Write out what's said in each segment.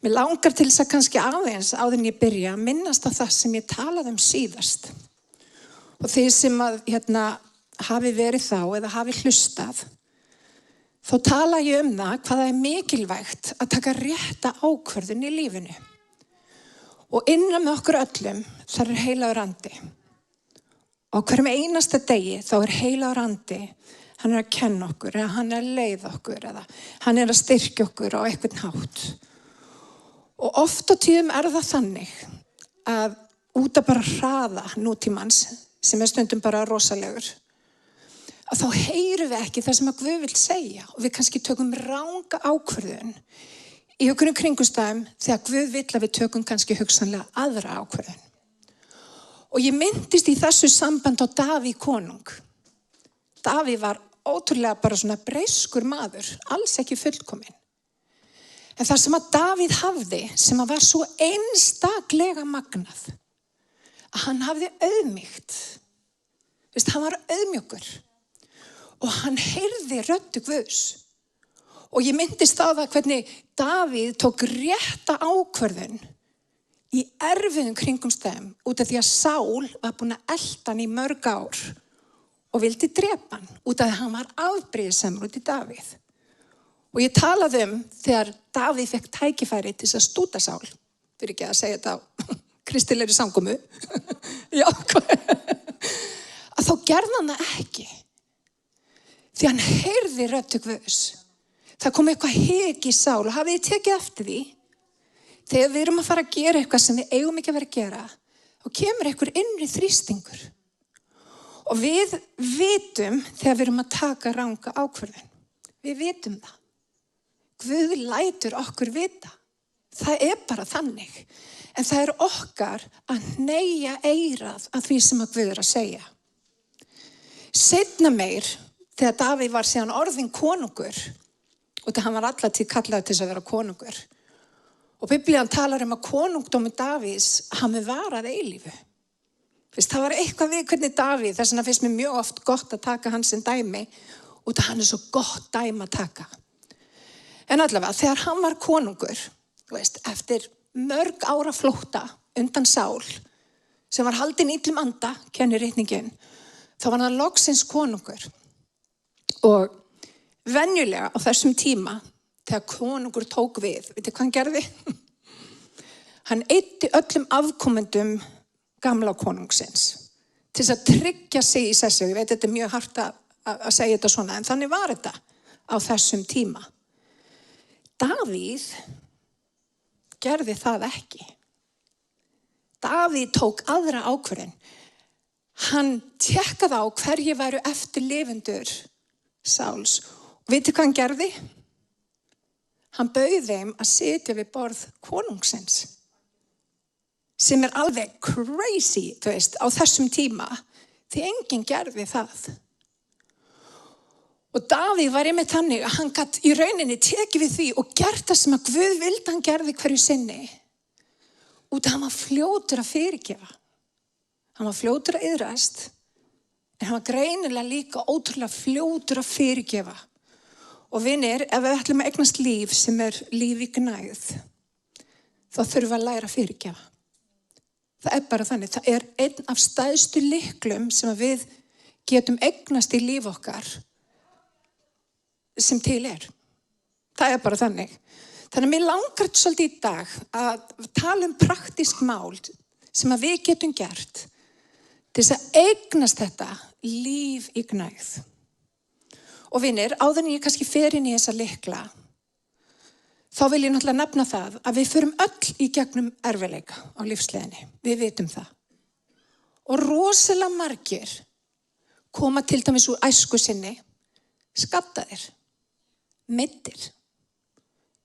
Mér langar til þess að kannski aðeins áður en ég byrja að minnast á það sem ég talaði síðast. Og þeir sem hafi verið þá eða hafi hlustað, þá tala ég það hvað það mikilvægt að taka rétta ákvörðun í lífinu. Og innan með okkur öllum þar heilagur andi. Og hverjum einasta degi þá heilagur andi, hann að kenna okkur, eða hann að leiða okkur, eða hann að styrkja okkur á einhvern hátt. Og oft á tíðum það þannig að út að bara hraða nútímans, sem stundum bara rosalegur, að þá heyrum við ekki það sem að Guð vill segja og við kannski tökum ranga ákvörðun í einhverjum kringumstæðum þegar Guð vill að við tökum kannski hugsanlega aðra ákvörðun. Og ég minntist í þessu samband á Davíð konung. Davíð var ótrúlega bara svona breyskur maður, alls ekki fullkominn. En það sem að Davíð hafði, sem að var svo einstaklega magnað, að hann hafði auðmýkt. Hann var auðmjúkur og hann heyrði röddu Guðs. Og ég minntist á það hvernig Davíð tók rétta ákvörðun í erfiðum kringumstæðum út af því að Sál var búinn að elta hann í mörg ár og vildi drepa hann út af því að hann var afbrýðisamur út í Davíð. Og ég talaði þegar Davíð fekk tækifæri til þess að stúta Sál, fyrir ekki að segja þetta á kristilegri samkomu, já, að þá gerði hann það ekki. Því hann heyrði röddu Guðs. Það kom eitthvað hik í Sál og hafið þið tekið eftir því. Þegar við erum að fara að gera eitthvað sem við eigum ekki að vera að gera, þá kemur einhver innri þrýstingur. Og við vitum þegar við erum að taka ranga ákvörðun. Við vitum það. Guð lætur okkur vita. Það bara þannig. En það okkar að hneigja eyrað að því sem að Guð að segja. Seinna meir, þegar Davíð var síðan orðinn konungur, og það hann var alla tíð kallaður til þess að vera konungur. Og Biblían talar að konungdómur Davíðs, hann varað eilífu. Það var eitthvað við hvernig Davíð, þess vegna finnst mér mjög oft gott að taka hann sem dæmi, og það hann svo gott dæmi að taka. En allavega, þegar hann var konungur, eftir mörg ára flótta undan Sál, sem var haldinn illum anda, kennir ritningin, þá var hann loksins konungur. Og venjulega á þessum tíma, þegar konungur tók við, veitir hvað hann gerði? Hann eyddi öllum afkomendum gamla konungsins, til þess að tryggja sig í sessu. Ég veit, þetta mjög hart að segja þetta svona, en þannig var þetta á þessum tíma. Davíð gerði það ekki. Davíð tók aðra ákvörðun. Hann tékkaði á hverju væru eftirlifendur Sáls. Og veitir hvað hann gerði? Hann bauð þeim að sitja við borð konungsins. Sem alveg crazy, á þessum tíma. Því enginn gerði það. Og Davíð var einmitt þannig að hann gat í rauninni tekið við því og gert það sem að Guð vildi hann gerði hverju sinni. Út að hann var fljótur að fyrirgefa. Hann var fljótur að iðrast, en hann var greinilega líka ótrúlega fljótur að fyrirgefa. Og vinir, ef við ætlum að eignast líf sem líf í gnægð, þá þurfum við að læra að fyrirgefa. Það bara þannig. Það einn af stærstu lyklum sem að við getum eignast í líf okkar, sem til Það bara þannig. Þannig að mér langar svolítið í dag að tala praktísk mál sem að við getum gert til þess að eignast þetta líf í gnægð. Og vinir, áður en ég kannski fer inn í þessa lykla, þá vil ég náttúrulega nefna það að við förum öll í gegnum erfiðleika á lífsleiðinni. Við vitum það. Og rosalega margir koma til dæmis úr æsku sinni, skaddaðir, meiddir,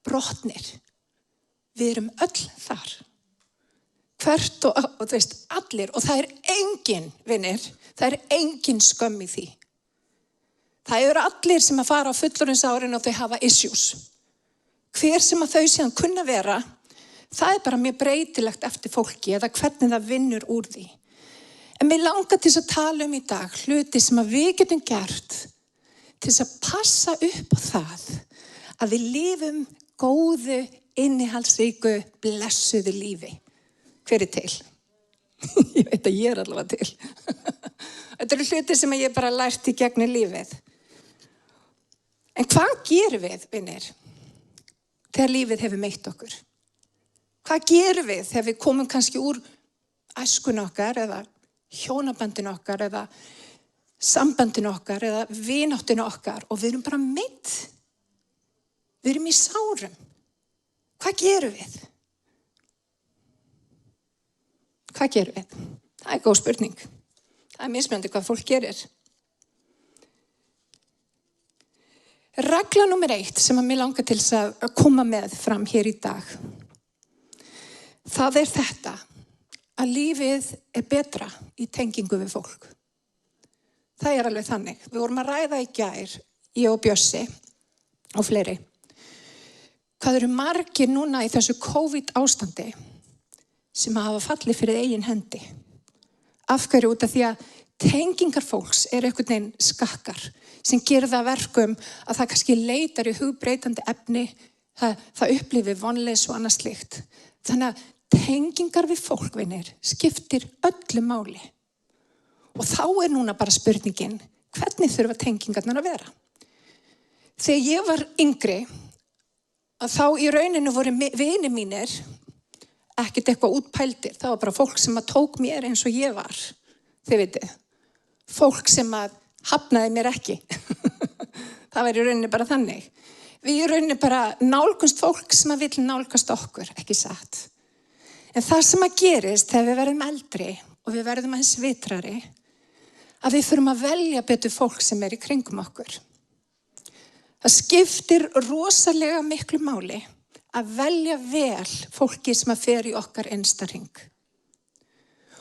brotnir. Við erum öll þar. Hvert og allir. Og það engin, vinir, það engin skömm í því. Það eru allir sem að fara á fullorðinsárin og þau hafa issues. Hver sem að þau síðan kunna vera, það bara mjög breytilegt eftir fólki eða hvernig það vinnur úr því. En mér langar til að tala í dag hluti sem að við getum gert til að passa upp á það að við lifum góðu, innihaldsríku, blessuðu lífi. Hver til? Ég veit að ég allavega til. Þetta eru hluti sem ég bara lært í gegnum lífið. En hvað gerum við, vinir, þegar lífið hefur meitt okkur? Hvað gerum við þegar við komum kannski úr æskun okkar eða hjónabandin okkar eða sambandin okkar eða vináttin okkar og við erum bara meitt? Við erum í sárum. Hvað gerum við? Hvað gerum við? Það er góð spurning. Það er mismunandi hvað fólk gerir. Regla númer 1 sem að mér langar til að koma með fram hér í dag. Það er þetta, að lífið er betra í tengingu við fólk. Það er alveg þannig. Við vorum að ræða í gær, ég og Bjössi og fleiri. Hvað eru margir núna í þessu COVID ástandi sem hafa fallið fyrir eigin hendi? Af hverju? Út af því að tengingar fólks er einhvern veginn skakkar sem gerir það verkum að það kannski leitar í hugbreytandi efni, það upplifir vonleys og annað slíkt. Þannig að tengingar við fólk, vinir, skiptir öllu máli. Og þá er núna bara spurningin, hvernig þurfa tengingarnar að vera? Þegar ég var yngri, að þá í rauninu voru vinir mínir ekkert eitthvað útpældir. Það var bara fólk sem að tók mér eins og ég var. Þið vitið, fólk sem að hafnaði mér ekki. Það var í rauninu bara þannig. Við í rauninu bara nálgumst fólk sem að vill nálgast okkur, ekki satt. En það sem að gerist þegar við verðum eldri og við verðum aðeins vitrari, að við þurfum að velja betur fólk sem er í kringum okkur. Það skiptir rosalega miklu máli að velja vel fólki sem að fer í okkar innsta hring.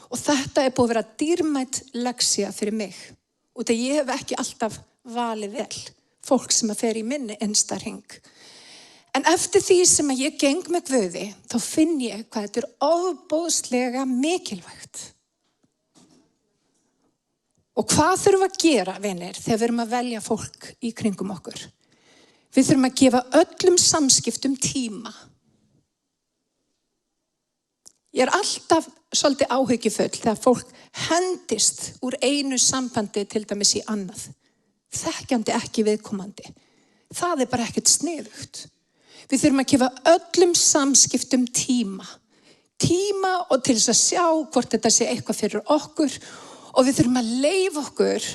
Og þetta er búið að vera dýrmæt leksía fyrir mig. Og þegar ég hef ekki alltaf valið vel fólk sem að fer í minni innsta hring. En eftir því sem að ég geng með Guði, þá finn ég hvað þetta er ofboðslega mikilvægt. Og hvað þurfum að gera, vinir, þegar við erum að velja fólk í kringum okkur? Við þurfum að gefa öllum samskiptum tíma. Ég er alltaf svolítið áhyggjufull þegar fólk hendist úr einu sambandi til dæmis í annað. Þekkjandi ekki viðkomandi. Það er bara ekkert sniðugt. Við þurfum að gefa öllum samskiptum tíma. Tíma og til þess að sjá hvort þetta sé eitthvað fyrir okkur og við þurfum að leyfa okkur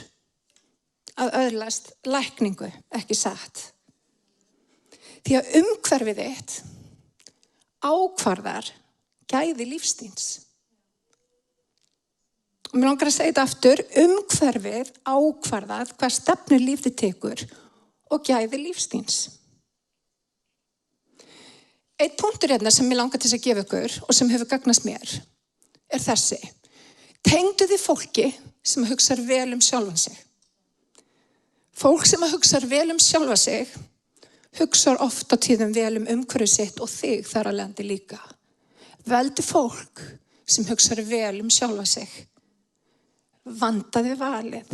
að öðlast lækningu, ekki satt. Því að umhverfið þitt ákvarðar gæði lífstíns. Og mér langar að segja þetta aftur, umhverfið ákvarðar hvað stefnur líf þitt tekur og gæði lífstíns. Einn punktur hérna sem mér langar til að gefa ykkur og sem hefur gagnast mér er þessi. Tengdu þið fólki sem hugsar vel um sjálfan sig. Fólk sem hugsar vel um sjálfa sig hugsar oft á tíðum vel um umhverfið sitt og þig þar að landi líka. Veldu fólk sem hugsar vel um sjálfa sig. Vandaðu valið.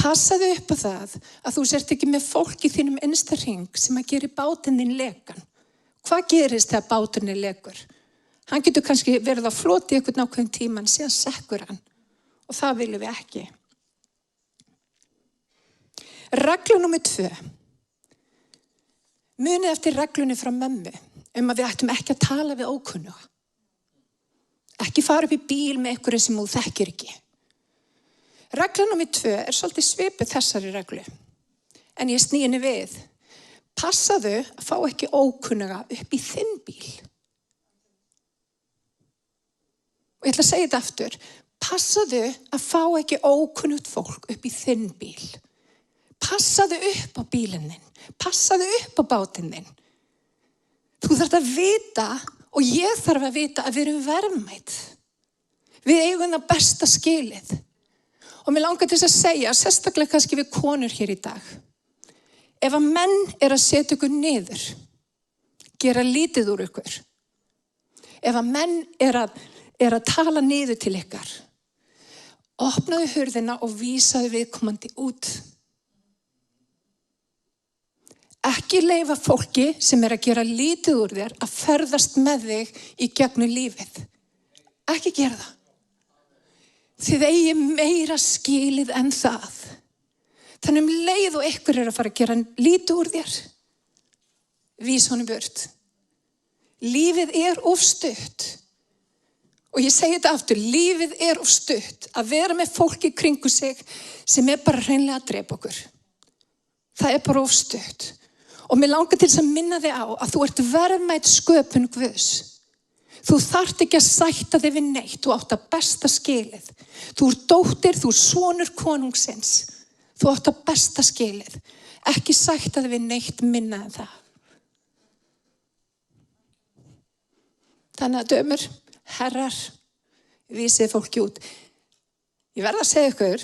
Passaðu upp á það að þú sért ekki með fólk í þínum innsta hring sem að gera bátinn þinn lekan. Hvað gerist þegar báturinn er lekur? Hann getur kannski verið á floti einhvern ákveðin tíma en síðan sekkur hann. Og það viljum við ekki. Regla númer 2. Munið eftir reglunni frá mömmu að við ættum ekki að tala við ókunnuga. Ekki fara upp í bíl með einhverju sem þú þekkir ekki. Regla númer 2 er svolítið svipuð þessari reglu. En ég sný henni við. Passaðu að fá ekki ókunnuga upp í þinn bíl. Og ég ætla að segja þetta aftur. Passaðu að fá ekki ókunnugt fólk upp í þinn bíl. Passaðu upp á bílinn þinn. Passaðu upp á bátinn þinn. Þú þarft að vita og ég þarf að vita að við erum verðmæt. Við eigum það besta skilið. Og mér langar til þess að segja, sérstaklega kannski við konur hér í dag. Ef að menn er að setja ykkur niður, gera lítið úr ykkur. Ef að menn er að tala niður til ykkar, opnaðu hurðina og vísaðu viðkomandi út. Ekki leyfa fólki sem að gera lítið úr þér að ferðast með þig í gegnum lífið. Ekki gera það. Þið eigi meira skilið en það. Þannig leið og ykkur að fara að gera lítið úr þér. Vís honum burt. Lífið of stutt. Og ég segi þetta aftur, lífið of stutt að vera með fólki kringu sig sem bara hreinlega að drepa okkur. Það bara of stutt. Og mér langar til þess að minna þig á að þú ert verðmæt sköpun Guðs. Þú þarft ekki að sætta þig við neitt, þú átt að besta skilið. Þú ert dóttir, þú ert sonur konungsins. Þú átt að besta skilið. Ekki sætta þig við neitt minna en það. Þannig að dömur, herrar, vísið fólki út. Ég verð að segja ykkur,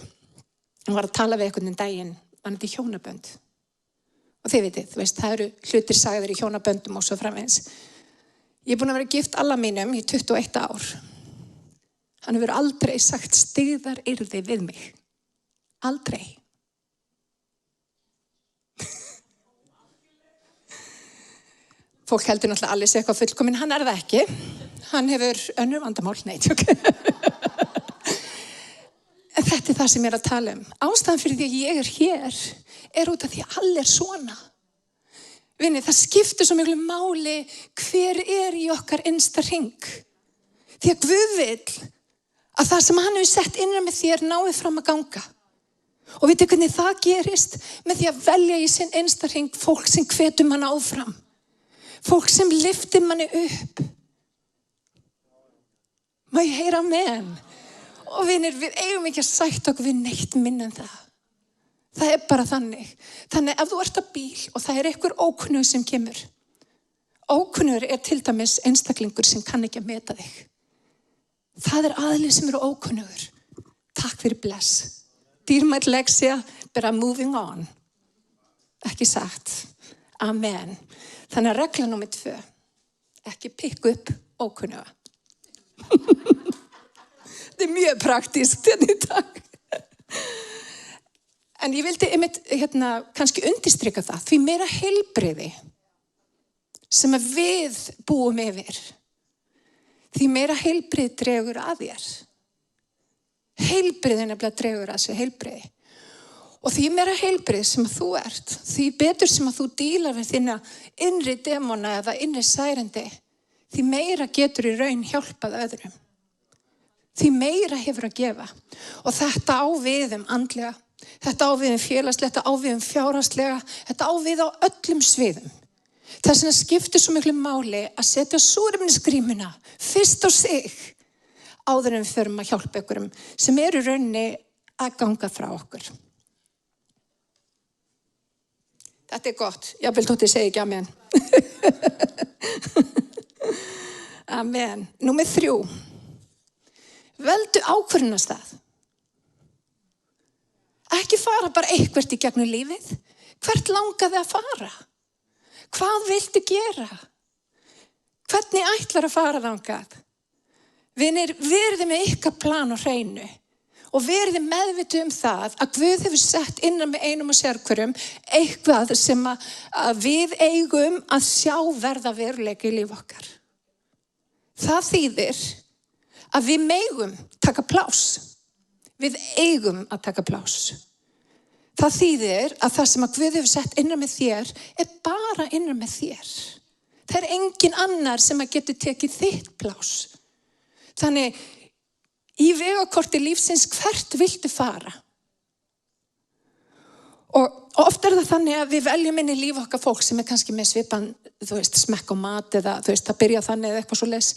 ég var að tala við ykkur daginn, varðandi hjónabönd. Og þið vitið, það eru hlutir sagðir í hjónaböndum og svo framvegis. Ég búin að vera gift alla mínum í 21 ár. Hann hefur aldrei sagt styggðar yrði við mig. Aldrei. Fólk heldur náttúrulega allir sé eitthvað fullkominn, hann það ekki. Hann hefur önnur vandamál, nei, tjók. En þetta það sem ég að tala Ástæðan fyrir því að ég hér út af því að allir svona. Vinni, það skiptir svo miklu máli hver í okkar innsta hring. Því að Guð vill að það sem hann hefur sett innan með þér nái fram að ganga. Og vitið hvernig það gerist? Með því að velja í sinn innsta hring fólk sem hvetur mann áfram. Fólk sem lyftir manni upp. Má ég heyra amen? Og vinir, við eigum ekki að sætta okkur við neitt minna en það. Það bara þannig. Þannig ef þú ert að bíl og það einhver ókunnur sem kemur. Ókunnur til dæmis einstaklingur sem kann ekki að meta þig. Það aðili sem eru ókunnugur. Takk fyrir bless. Dýrmæt leksía, bara moving on. Ekki sagt. Amen. Þannig að regla númer 2. Ekki pikk upp ókunnuga. Þetta mjög praktískt í dag. En ég vildi kannski undirstrika það. Því meira heilbrigði sem að við búum yfir. Því meira heilbrigði dregur að þér. Heilbrigði nefnilega dregur að sér heilbrigði. Og því meira heilbrigði sem að þú ert, því betur sem að þú dílar við þína innri demona eða innri særindi, því meira getur í raun hjálpað öðrum. Því meira hefur að gefa. Og þetta á við andlega, þetta á við félagslega, þetta á við fjárhagslega, þetta á við á öllum sviðum. Þess vegna skiptir svo miklu máli að setja súrefnisgrímuna fyrst á sig áður en við förum að hjálpa ykkurum sem eru í rauninni að ganga frá okkur. Þetta gott. Jafnvel þótt ég segi ekki amen. Amen. Númer 3. Veldu ákvörðunarstað. Ekki fara bara eitthvert í gegnum lífið. Hvert langaði að fara? Hvað viltu gera? Hvernig ætlar að fara þangað? Vinir, verði með ykkar plan og hreinu. Og verði meðvituð það að Guð hefur sett innan með einum og sérhverjum eitthvað sem að við eigum að sjá verða veruleika í líf okkar. Það þýðir að við megum taka pláss. Við eigum að taka pláss. Það þýðir að það sem að Guð hefur sett innan með þér bara innan með þér. Það engin annar sem að getur tekið þitt pláss. Þannig í vegakorti lífsins hvert viltu fara? Og oft það þannig að við veljum inn í líf okkar fólk sem kannski með svipan, smekk á mat eða það byrja þannig eða eitthvað svoleiðis.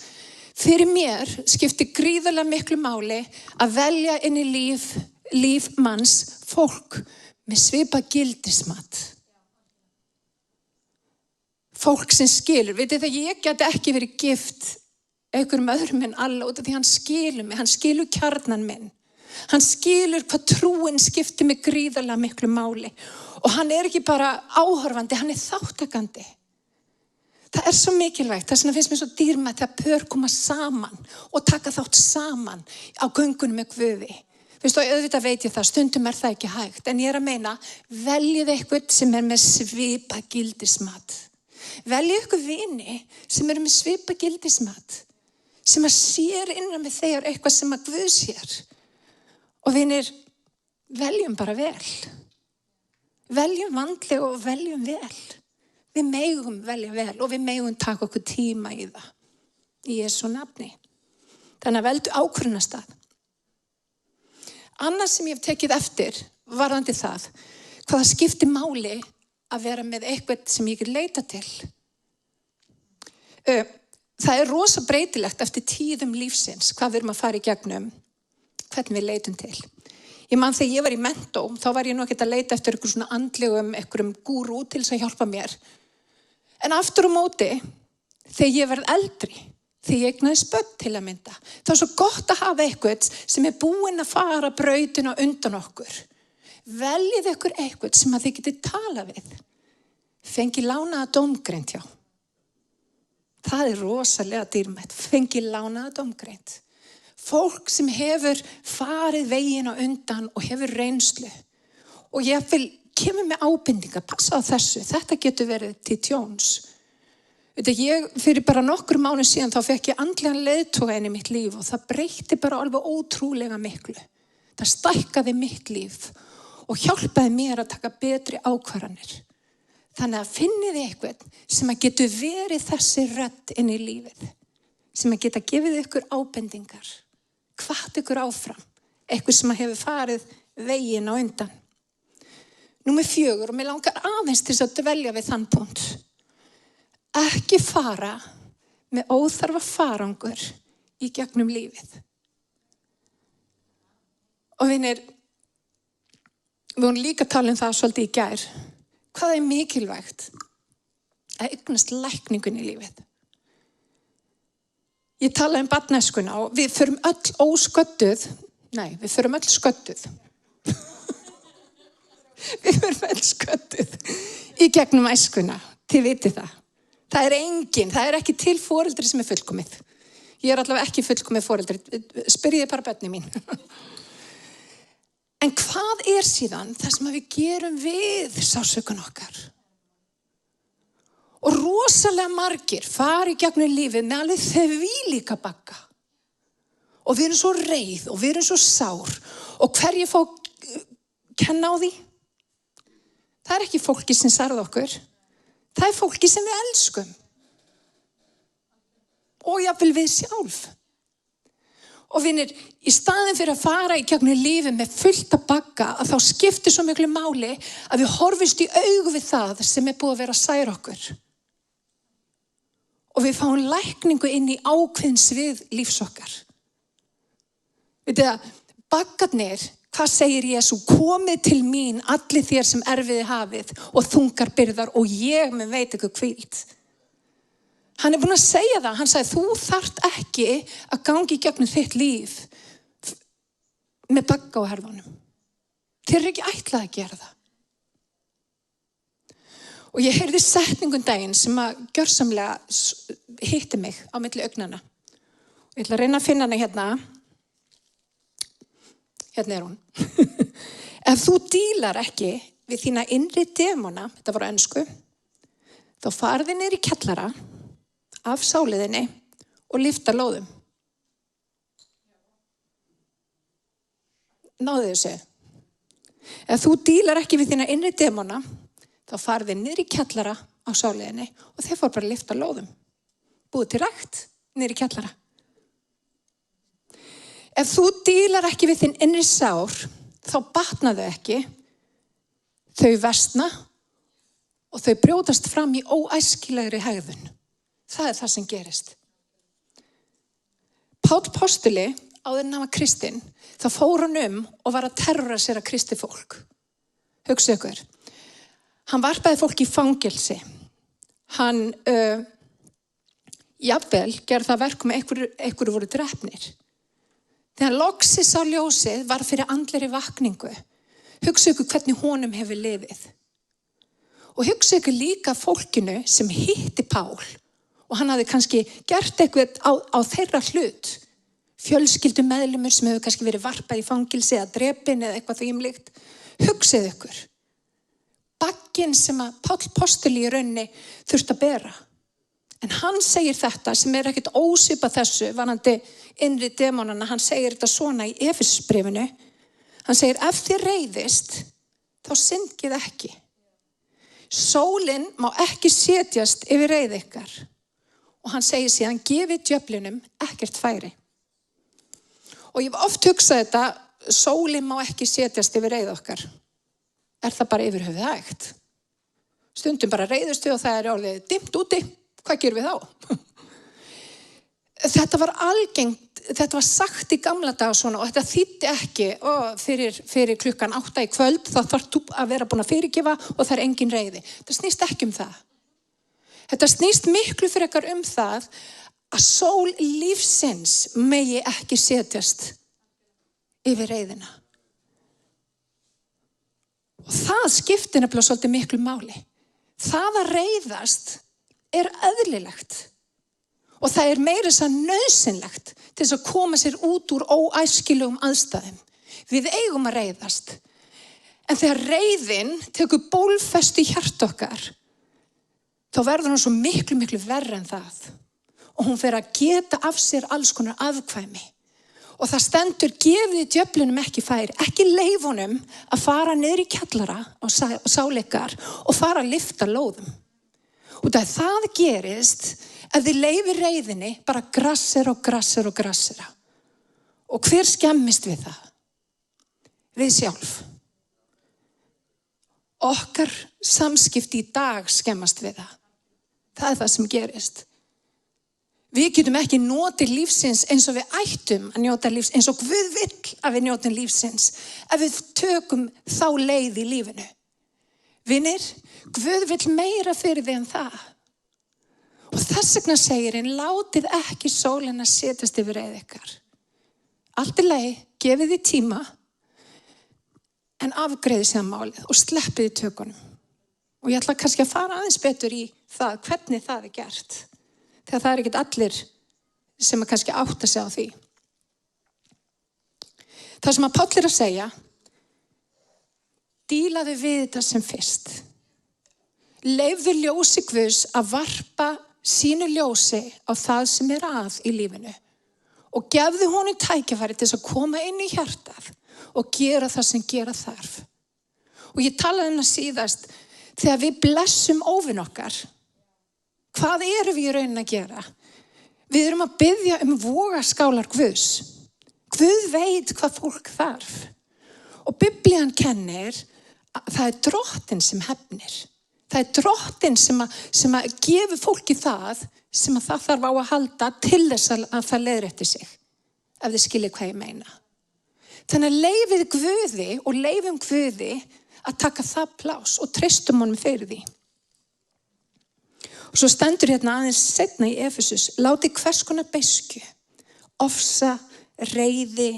Fyrir mér skiptir gríðarlega miklu máli að velja inn í líf manns fólk með svipa gildismat. Fólk sem skilur. Vitið það, ég geti ekki verið gift einhverjum öðrum en alla út af því hann skilur mig, hann skilur kjarnan minn. Hann skilur hvað trúin skiptir mig gríðarlega miklu máli. Og hann ekki bara áhorfandi, hann þáttakandi. Það svo mikilvægt, þess vegna finnst mér svo dýrmætt að pör koma saman og taka þátt saman á göngunum með Guði. Veistu, auðvitað veit ég það, stundum það ekki hægt, en ég að meina, veljið eitthvað sem með svipa gildismat. Veljið eitthvað vini sem með svipa gildismat, sem sér innan með þeir eitthvað sem Guð sér. Og vinir, veljum bara vel. Veljum vandlega og veljum vel. Við megum velja vel og við megum taka okkur tíma í það. Í Jesú nafni. Þannig að veldu ákvörðunarstað. Annað sem ég hef tekið eftir varðandi það, hvað það skiptir máli að vera með eitthvað sem ég get leita til. Það rosa breytilegt eftir tíðum lífsins, hvað við erum að fara í gegnum, hvernig við leitum til. Ég man þegar ég var í mentó, þá var ég nú ekkert að leita eftir einhver svona andlegum, einhverjum gúrú til þess að hjálpa mér. En aftur á móti, þegar ég verð eldri, þegar ég eignaðist börn til að mynda, þá svo gott að hafa eitthvað sem búinn að fara brautina undan okkur. Veljið ykkur eitthvað sem þið getið tala við. Fengi lánaða dómgreind, já. Það rosalega dýrmætt. Fengi lánaða dómgreind. Fólk sem hefur farið veginn á undan og hefur reynslu. Og ég vil kemur með ábendingar, passa á þessu. Þetta getur verið til tjóns. Fyrir bara nokkur mánuð síðan þá fekk ég andlegan leiðtoga inn í mitt líf og það breytti bara alveg ótrúlega miklu. Það stækkaði mitt líf og hjálpaði mér að taka betri ákvarðanir. Þannig að finnið þið eitthvað sem að getur verið þessi rödd inn í lífið. Sem að geta gefið ykkur ábendingar, hvatt ykkur áfram. Eitthvað sem að hefur farið veginn á undan. Númer 4 og mér langar aðeins til að dvelja við þann punkt. Ekki fara með óþarfa farangur í gegnum lífið. Og vinir, við vorum líka að tala það svolítið í gær. Hvað mikilvægt að eignast lækningun í lífið? Ég talaði barnæskuna og við förum öll ósködduð. Nei, við förum öll sködduð. Við förum öll sködduð í gegnum æskuna. Þið vitið það. Það ekki til foreldri sem fullkomið. Ég allavega ekki fullkomið foreldri. Spyrjið bara börnin mín. En hvað síðan það sem við gerum við sársaukana okkar? Og rosalega margir fara í gegnum lífið með alveg þvílíka bagga. Og við erum svo reið og við erum svo sár. Og hverju fá kenna á því? Það ekki fólki sem særði okkur. Það fólki sem við elskum. Og jafnvel við sjálf. Og vinir, í staðin fyrir að fara í gegnum lífið með fullt að bagga, að þá skiptir svo miklu máli að við horfumst í augu við það sem búið að vera að særa okkur. Og við fáum lækningu inn í ákveðin svið lífs okkar. Vitið að baggarnir, hvað segir Jesú? Komið til mín allir þér sem erfiði hafið og þungar byrðar og ég mun veit ykkur hvíld. Hann búinn að segja það. Hann sagði, þú þarft ekki að gangi í gegnum þitt líf með bagga á herðunum. Þér ekki ætlað að gera það. Og ég heyrði setningun daginn sem að gjörsamlega hitti mig á milli augnanna. Ég ætla að reyna að finna hana hérna. Hérna hún. Ef þú dílar ekki við þína innri demona, þetta var á ensku, þá farði niður í kjallara af sáliðinni og lyfta lóðum. Náðu þessu. Ef þú dílar ekki við þína innri demona, þá farði niður í kjallara á sáliðinni og þeir fór bara að lyfta lóðum. Búið til rækt niður í kjallara. Ef þú dílar ekki við þinn innri sár, þá batna þau ekki, þau versna og þau brjótast fram í óæskilegri hegðun. Það það sem gerist. Páll postuli, áður en hann var kristinn, þá fór hann og var að terrorisera kristið fólk. Hugsið ykkur. Hann varpaði fólk í fangelsi. Hann jafnvel gerði það verkum að einhverju voru drepnir. Þegar loksins á ljósið var fyrir andlegri vakningu. Hugsið ykkur hvernig honum hefur lifið. Og hugsið ykkur líka fólkinu sem hitti Pál. Og hann hafði kannski gert eitthvað á þeirra hlut. fjölskyldumeðlimur sem hefur kannski verið varpað í fangilsi eða drepinn eða eitthvað því líkt. Hugsið ykkur. Bagginn sem að Páll postuli í rauninni þurfti að bera. En hann segir þetta sem ekkert ósvipað þessu varðandi innri demónana. Hann segir þetta svona í Efesbréfinu. Hann segir, ef þið reiðist, þá syndið ekki. Sólin má ekki setjast yfir reið ykkar. Og hann segir síðan, gefið djöflinum ekkert færi. Og ég hef oft hugsað þetta, sólin má ekki setjast yfir reið okkar. Er það bara yfir höfuð hægt? Stundum bara reiðustu og það orðið dimmt úti. Hvað gerum við þá? Þetta var algengt, þetta var sagt í gamla daga svona og þetta þýddi ekki fyrir klukkan 8 í kvöld þá þarf þú að vera búin að fyrirgefa og það engin reiði. Þetta snýst ekki um það. Þetta snýst miklu frekar um það að sól lífsins megi ekki setjast yfir reiðina. Og það skiptir nefnilega svolítið miklu máli. Það að reiðast eðlilegt. Og það meira þess að nauðsynlegt til þess að koma sér út úr óæskilegum aðstæðum. Við eigum að reiðast. En þegar reiðin tekur bólfestu í hjarta okkar, þá verður hún svo miklu verri en það. Og hún fer að geta af sér alls konar afkvæmi. Og það stendur, gefið djöflunum ekki færi, ekki leyfa honum að fara niður í kjallara á sáleikar og fara að lyfta lóðum. Og það gerist ef þið leyfir reiðinni bara grassera. Og hver skemmist við það? Við sjálf. Okkar samskipti í dag skemmast við það. Það það sem gerist. Við getum ekki notið lífsins eins og við ættum að njóta lífsins, eins og Guð vill að við njótum lífsins, ef við tökum þá leið í lífinu. Vinir, Guð vill meira fyrir þig en það. Og þess vegna segir hann, látið ekki sólina setjast yfir reið ykkar. Allt í lagi, gefið þið tíma, en afgreiðið síðan málið og sleppið í tökunum. Og ég ætla kannski að fara aðeins betur í það, hvernig það gert. Þegar það ekkert allir sem kannski átta sig á því. Það sem að Páll að segja, dílaðu við þetta sem fyrst. Leyfðu ljósi Guðs að varpa sínu ljósi á það sem að í lífinu. Og gefðu honum tækifæri til þess að koma inn í hjartað og gera það sem gera þarf. Og ég talaði það síðast, þegar við blessum óvin okkar, hvað erum við í rauninni að gera? Við erum að biðja vogaskálar Guðs. Guð veit hvað fólk þarf. Og Biblían kennir að það drottinn sem hefnir. Það drottinn sem að gefur fólki það sem að það þarf á að halda til þess að það leiðrétti sig. Ef þið skiljið hvað ég meina. Þannig að leyfið Guði og leyfum Guði að taka það pláss og treystum honum fyrir því. Og svo stendur hérna aðeins seinna í Efesus, láti hvers konar beiskju, ofsa, reiði,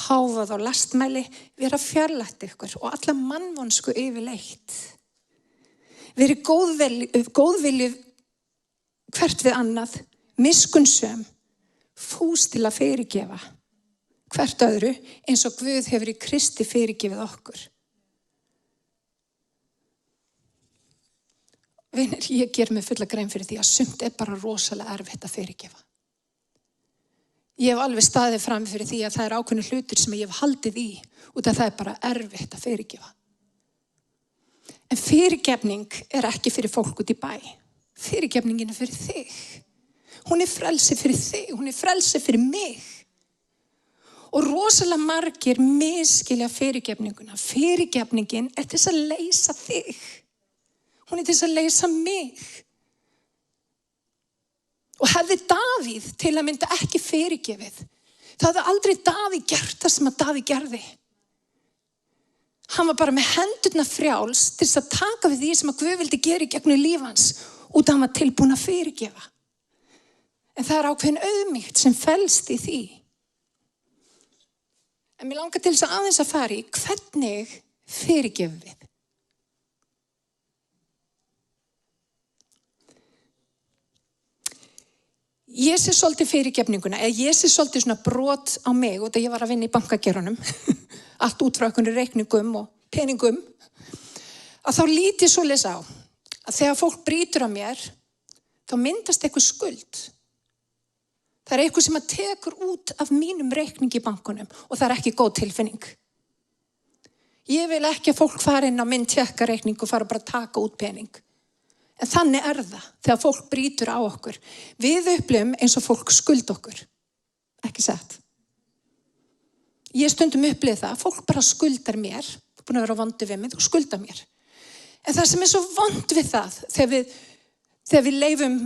háfað og lastmæli vera fjarlægt ykkur og alla mannvonsku yfirleitt. Verið góðvilju hvert við annað, miskunnsöm, fús til að fyrirgefa hvert öðru eins og Guð hefur í Kristi fyrirgefið okkur. Vinir, ég ger mig fulla grein fyrir því að sumt bara rosalega erfitt að fyrirgefa. Ég hef alveg staðið fram fyrir því að það ákveðnir hlutir sem ég hef haldið í út af það bara erfitt að fyrirgefa. En fyrirgefning ekki fyrir fólk út í bæ. Fyrirgefningin fyrir þig. Hún frelsi fyrir þig, hún frelsi fyrir mig. Og rosalega margir misskilja fyrirgefninguna. Fyrirgefningin til þess að leysa þig. Hún til þess að leysa mig. Og hefði Davíð til að mynda ekki fyrirgefið, það hefði aldrei Davíð gert það sem að Davíð gerði. Hann var bara með hendurna frjáls til þess að taka við því sem að Guð vildi gera í gegnum líf hans út af hann var tilbúin að fyrirgefa. En það ákveðin auðmýkt sem felst í því. En mér langar til þess að aðeins að fara í hvernig fyrirgefum við. Ég sé svolítið fyrirgefninguna, eða ég sé svolítið svona brot á mig, og þegar ég var að vinna í bankagerunum, allt út frá einhvern reikningum og peningum, að þá lít ég svoleiðis á, að þegar fólk brýtur á mér, þá myndast eitthvað skuld. Það er eitthvað sem að tekur út af mínum reikningi í bankunum og það er ekki góð tilfinning. Ég vil ekki að fólk fara inn á minn tékkareikning og fara bara að taka út pening. En þannig er það þegar fólk brýtur á okkur. Við upplifum eins og fólk skulda okkur. Ekki satt. Ég stundum upplifið það, fólk bara skuldar mér, búin að vera vondur við mig, þú skuldar mér. En það sem er svo vond við það, þegar við leifum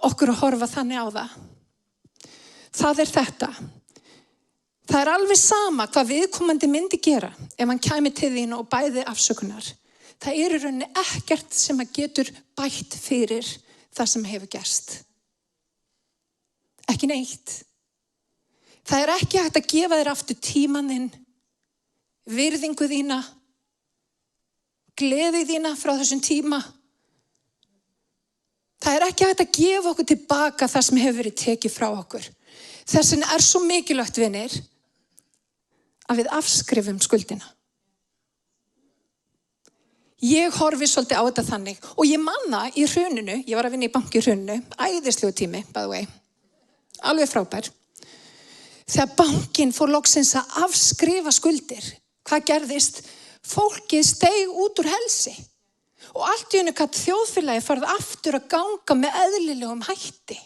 okkur að horfa þannig á það er þetta. Það er alveg sama hvað viðkomandi myndi gera ef hann kæmi til þín og bæði afsökunar. Það er í rauninni ekkert sem að getur bætt fyrir það sem hefur gerst. Ekki neitt. Það er ekki hægt að gefa þér aftur tímaninn, virðingu þína, gleði þína frá þessum tíma. Það er ekki hægt að gefa okkur tilbaka það sem hefur verið tekið frá okkur. Þess vegna er svo mikilvægt, vinir, að við afskrifum skuldina. Ég horfi svolítið á þetta þannig og ég manna í hruninu, ég var að vinna í banki í hruninu, æðislegu tími, by the way, alveg frábær. Þegar bankinn fór loksins að afskrifa skuldir, hvað gerðist? Fólkið steig út úr helsi og allt í einu gat þjóðfélagi farið aftur að ganga með eðlilegum hætti.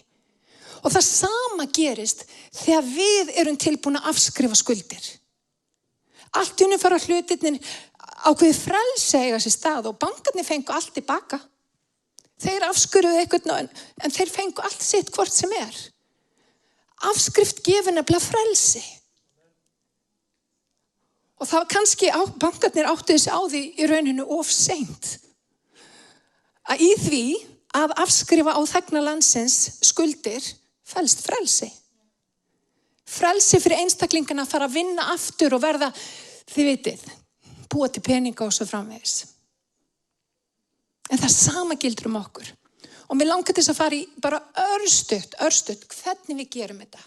Og það sama gerist þegar við erum tilbúin að afskrifa skuldir. Allt í einu fara hlutirnir ákveðið frelsi eiga sér stað og bankarnir fengu allt tilbaka. Þeir afskrifuðu eitthvað, en þeir fengu allt sitt hvort sem er. Afskrift gefur nefnilega frelsi. Og það var kannski bankarnir áttuðu sig á því í rauninu of seint. Að í því að afskrifa á þegna landsins skuldir felst frelsi. Frelsi fyrir einstaklingana að fara að vinna aftur og verða, þið vitið, búa til peninga og svo framvegis. En það sama gildur um okkur. Og mér langar til þess að fara í bara örstutt, hvernig við gerum þetta.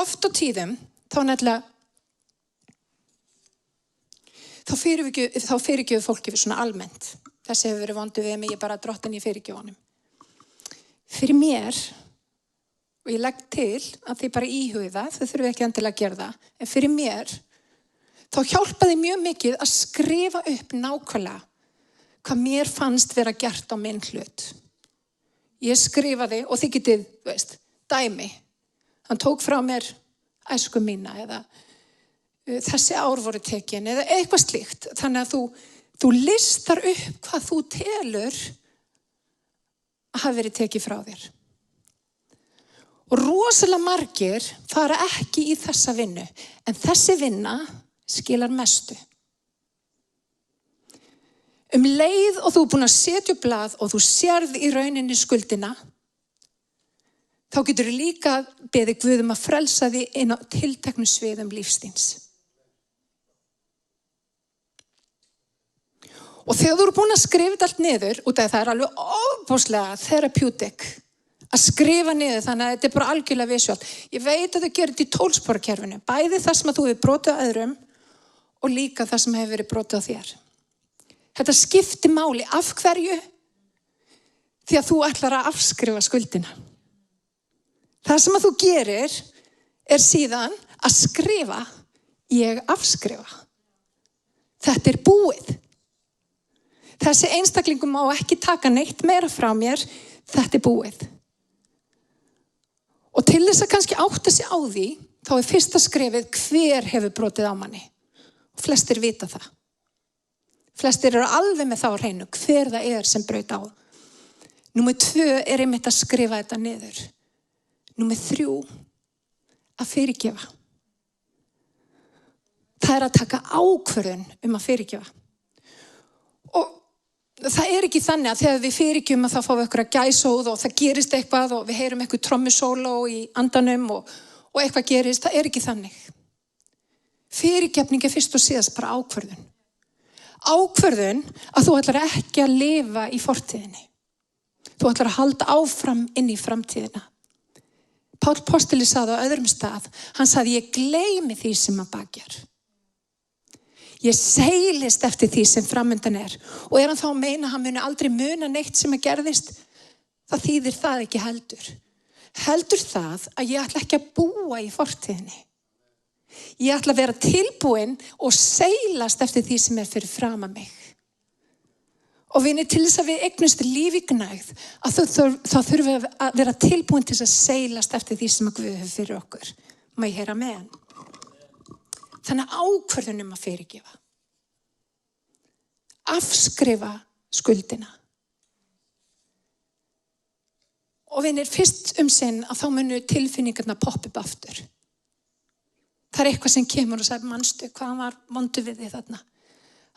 Oft á tíðum, þá nefnilega, þá fyrirgefur fólki við svona almennt. Þessi hefur verið vondur við mig, ég bara drottin í fyrirgjöfunum. Fyrir mér, og ég legg til að þið bara íhugi það, þau þurfum ekki endilega að gera það, en fyrir mér, þá hjálpaði mjög mikið að skrifa upp nákvæmlega hvað mér fannst vera gert á minn hlut. Ég skrifaði, og þið getið, dæmi. Hann tók frá mér æsku mína, eða þessi ár voru tekin, eða eitthvað slíkt. Þannig að þú listar upp hvað þú telur að hafa verið tekið frá þér. Og rosalega margir fara ekki í þessa vinnu, en þessi vinna skilar mestu. Leið og þú er búin að setja upp blað og þú sérð í rauninni skuldina, þá getur þú líka beðið Guð að frelsa þig inn á tilteknum sviðum lífstíns. Og þegar þú eru búin að skrifa þetta allt niður, út af það er alveg ofboðslega therapeutic að skrifa niður, þannig að þetta er bara algjörlega visuált. Ég veit að þau gerir þetta í tólsporakerfinu, bæði það sem að þú hefur brotið á öðrum og líka það sem hefur verið brotið á þér. Þetta skiptir máli. Af hverju? Því að þú ætlar að afskrifa skuldina. Það sem að þú gerir er síðan að skrifa, ég afskrifa. Þetta er búið. Þessi einstaklingum má ekki taka neitt meira frá mér, þetta er búið. Og til þess að kannski átta sig á því, þá er fyrsta skrefið hver hefur brotið á manni. Og flestir vita það. Flestir eru alveg með þá á hreinu, hver það er sem braut á. Númer 2 er einmitt að skrifa þetta niður. Númer 3, að fyrirgefa. Það er að taka ákvörðun að fyrirgefa. Og það er ekki þannig að þegar við fyrirgefum að þá fáum við eitthvað gæsóð og það gerist eitthvað og við heyrum eitthvað trommusóló í andanum og eitthvað gerist. Það er ekki þannig. Fyrirgefning er fyrst og síðast bara ákvörðun. Ákvörðun að þú ætlar ekki að lifa í fortíðinni. Þú ætlar að halda áfram inn í framtíðina. Páll postuli sagði á öðrum stað, hann sagði, ég gleymi því sem að baki er. Ég seilist eftir því sem framundan er. Og hann þá að meina, hann muni aldrei muna neitt sem að gerðist, það þýðir það ekki heldur. Heldur það að ég ætla ekki að búa í fortíðinni. Ég ætla að vera tilbúin og seilast eftir því sem er fyrir fram að mig. Og vinir, til þess að við eignumst líf í gnægð, að þá þurfum við að vera tilbúin til þess að seilast eftir því sem að Guð hefur fyrir okkur. Má ég heyra með hann? Þannig ákvörðunum að fyrirgefa. Afskrifa skuldina. Og vinir, fyrst sinn að þá munu tilfinningarna poppa upp aftur. Það eitthvað sem kemur og sagði, manstu, hvað var vondu við þig þarna?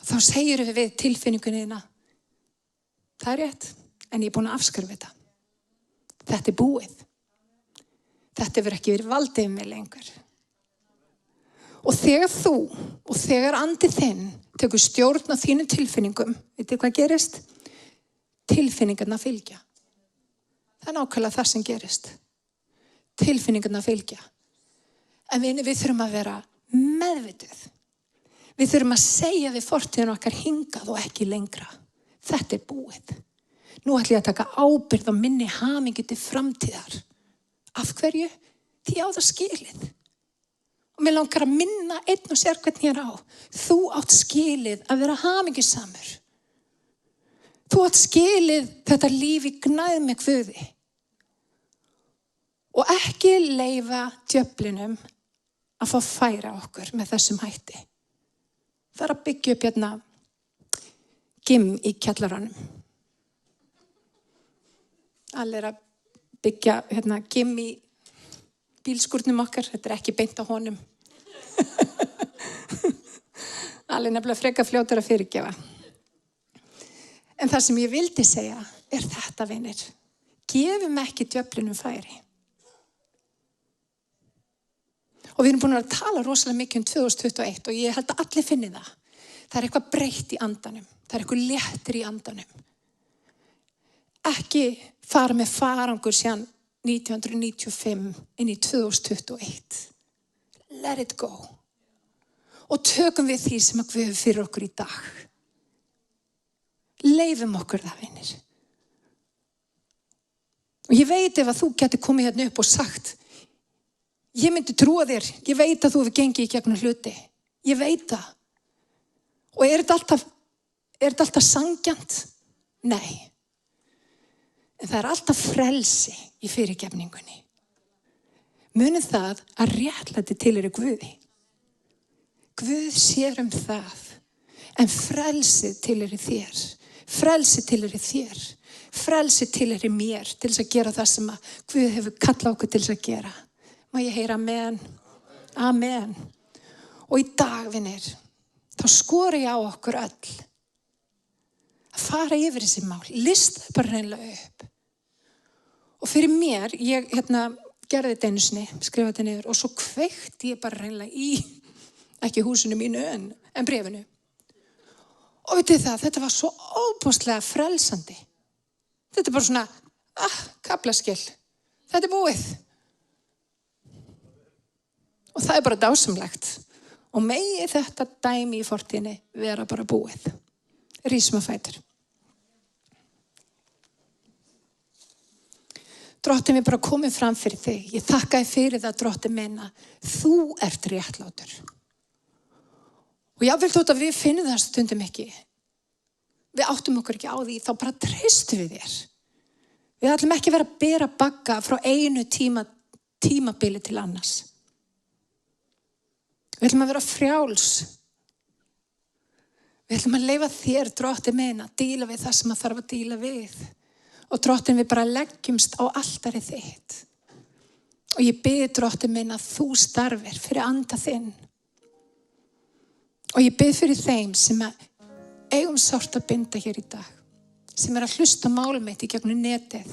Þá segir við tilfinningunni þína, það er rétt, en ég er búin að afskrifa þetta. Þetta er búið. Þetta hefur ekki verið valdið um mig lengur. Og þegar þú og þegar andi þinn tekur stjórn á þínum tilfinningum, veitir hvað gerist? Tilfinningarna fylgja. Það er nákvæmlega það sem gerist. Tilfinningarna fylgja. En við þurfum að vera meðvituð. Við þurfum að segja við fortíðin okkar hingað og ekki lengra. Þetta er búið. Nú ætlum ég að taka ábyrgð á minni hamingju til framtíðar. Af hverju? Því á það skilið. Og mér langar að minna einn og sér hvern hér á. Þú átt skilið að vera hamingjusamur. Þú átt skilið þetta líf í gnægð með Guði. Og ekki leyfa djöflinum að fá færa okkur með þessum hætti. Það er að byggja upp hérna gym í kjallaranum. Allir að byggja hérna gym í bílskúrnum okkar. Þetta er ekki beint á honum. Allir nefnilega freka fljótur að fyrirgefa. En það sem ég vildi segja er þetta, vinir. Gefum ekki djöflinum færi. Og við erum búin að tala rosalega mikið 2021 og ég held að allir finni það. Það er eitthvað breytt í andanum. Það er eitthvað léttir í andanum. Ekki fara með farangur síðan 1995 inn í 2021. Let it go. Og tökum við því sem að Guð fyrir okkur í dag. Leifum okkur það, vinir. Og ég veit ef að þú getur komið hérna upp og sagt, ég myndi trúa þér, ég veit að þú hefur gengið í gegnum hluti. Ég veit það. Og er þetta alltaf sanngjarnt? Nei. En það er alltaf frelsi í fyrirgefningunni. Munið það að réttlæti tilheyrir Guði. Guð sér það. En frelsi tilheyrir þér. Frelsi tilheyrir þér. Frelsi tilheyrir mér til þess að gera það sem að Guð hefur kallað okkur til þess að gera. Má ég heyra amen? Amen. Og í dag, vinir, þá skori ég á okkur öll að fara yfir þessi mál. Listaði bara hreinlega upp. Og fyrir mér, ég gerði þetta einu sinni, skrifaði þetta niður og svo kveikti ég bara hreinlega í, ekki húsinu mínu en bréfinu. Og vitið það, þetta var svo óbúslega frelsandi. Þetta er bara svona, kaflaskil. Þetta er búið. Og það er bara dásamlegt. Og megi þetta dæmi í fortíðinni vera bara búið. Rísum að fætur. Drottinn, við bara komum fram fyrir þig. Ég þakka þér fyrir það, Drottinn minn, að þú ert réttlátur. Og jáfnvel þótt að við finnum það stundum ekki. Við áttum okkur ekki á því, þá bara treystum við þér. Við ætlum ekki vera að bera bagga frá einu tímabili til annars. Við ætlum að vera frjáls. Við ætlum að leyfa þér, Drottinn minn, að díla við það sem að þarf að díla við. Og Drottinn, við bara leggjumst á altarið þitt. Og ég bið, Drottinn minn, að þú starfir fyrir anda þinn. Og ég bið fyrir þeim sem að eigum sárt að binda hér í dag. Sem að hlusta málum mitt í gegnum netið.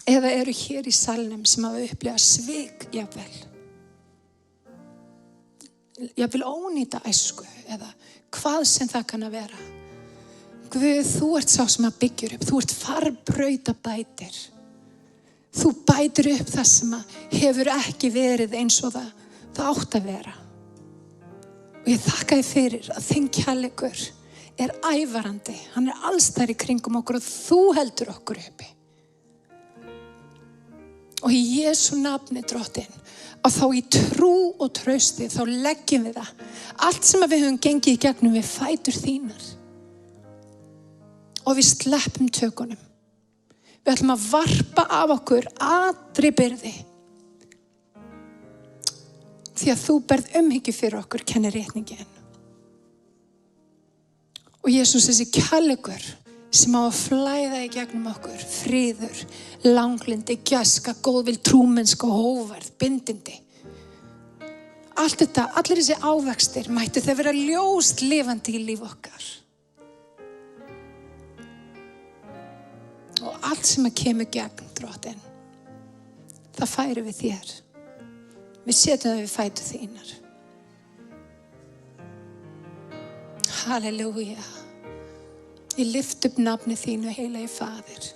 Eða eru hér í salnum sem hafa upplifað svik, jafnvel. Jafnvel ónýta æsku eða hvað sem það kann að vera. Guð, þú ert sá sem að byggjur upp. Þú ert farbrautabætir. Þú bætir upp það sem að hefur ekki verið eins og það átt að vera. Og ég þakka þér fyrir að þinn kærleikur er ævarandi. Hann er allsstaðar í kringum okkur og þú heldur okkur uppi. Og í Jesú nafni, Drottinn, að þá í trú og trausti, þá leggjum við það. Allt sem við höfum gengið í gegnum við fætur þínar. Og við sleppum tökunum. Við ætlum að varpa af okkur allri byrði. Því að þú berð umhyggju fyrir okkur, kennir réttningin. Og Jesús, þessi kærleikur sem á að flæða í gegnum okkur, friður, langlindi, gæska, góðvild, trúmennska og hógværð, bindindi. Allt þetta, allir þessi ávextir mættu þau vera ljóst lifandi í líf okkar. Og allt sem að kemur gegn, Drottinn, það færi við þér. Við setjum það við fætur þínar. Halleluja. Ég lyft upp nafni þínu, heilagi Faðir.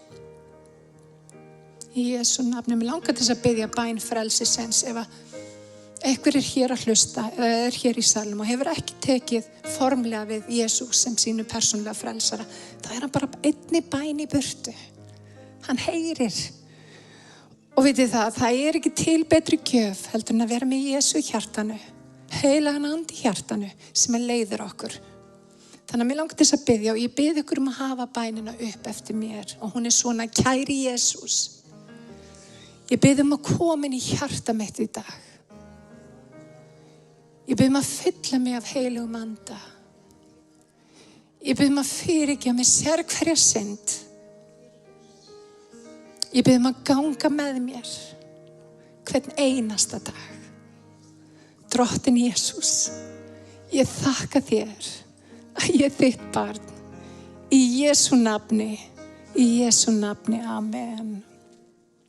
Í Jesú nafni, mér langar til þess að biðja bæn frelsisins ef að einhver hér að hlusta eða er hér í salnum og hefur ekki tekið formlega við Jesús sem sínu persónulega frelsara. Það er hann bara einni bæn í burtu. Hann heyrir. Og vitið það er ekki til betri gjöf heldur en að vera með Jesú í hjartanu. Heilagan andi í hjartanu sem leiðir okkur. Þannig að mér langar til þess að biðja og ég bið ykkur að hafa bænina upp eftir mér. Og hún er svona: kæri Jesús, ég bið að koma inn í hjarta mitt í dag. Ég bið að fylla mig af heilugum anda. Ég bið að fyrirgefa mig sérhverja synd. Ég bið að ganga með mér hvern einasta dag. Drottinn Jesús, ég þakka þér að ég er þitt barn. Í Jesú nafni, amen.